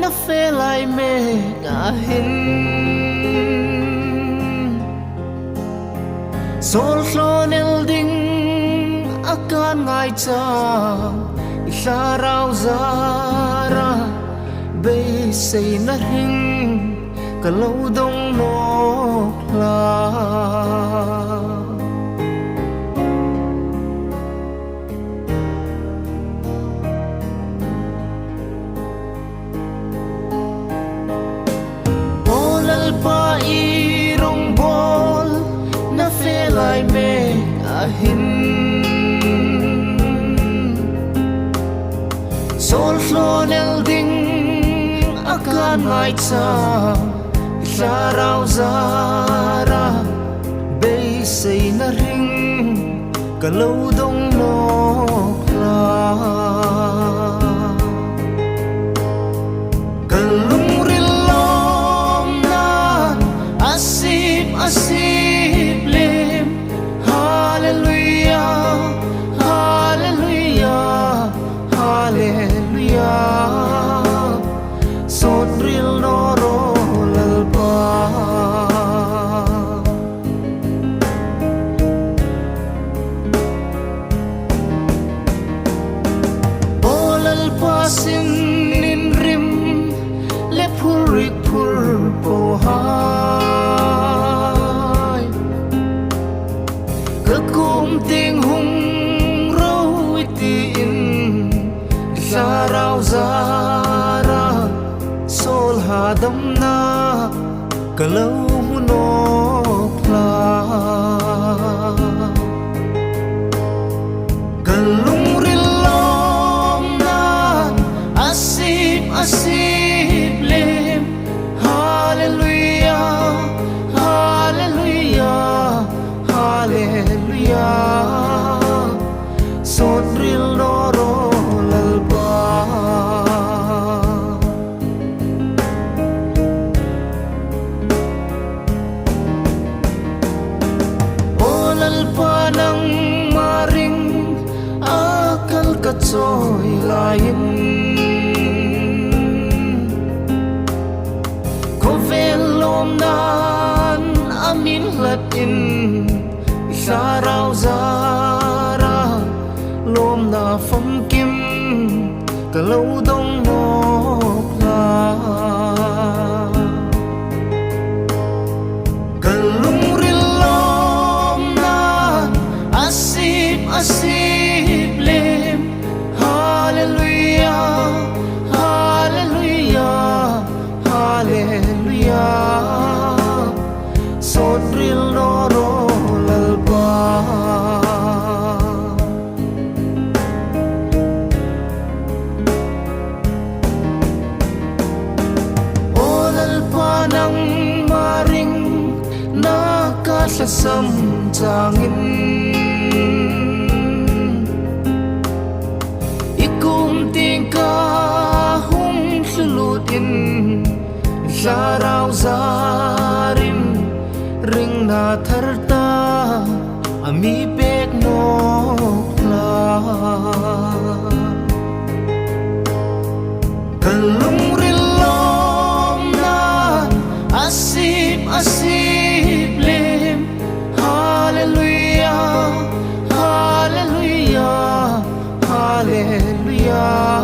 na fe lai me nga hin sol hlonel ding akan ngai cha Isarau zara bay say na ring kalaw dong nokla Bolal pa irong bol na felay me ahin Sol flonel ding akan ngai cha Isarau zara bay say na ring kalaw dong nokla Kalung rilom na asip lim Hallelujah, Hallelujah, Hallelujah Sonril noro lalpa Olalpa sin nin rim Le purik pur pohai Kekum ting hung rau itiin Isarau zara sol hadam na kalaw munokla Kalung rilom na asip lim Hallelujah, Hallelujah, Hallelujah Sonril noro lalpa Olalpa ng maring akal katsoy layin Kovelom nan amin latin Isarau zara lom na phong kim kalaw dong nokla Kalung rilom na asip lim Hallelujah, Hallelujah, Hallelujah Sonril noro lalpa Olalpa ng maring nakasasam tangin Ikumting kahong sulutin Isarau zarin ring na tharta ami pek nokla Kalung rilom na asip lim Hallelujah, Hallelujah, Hallelujah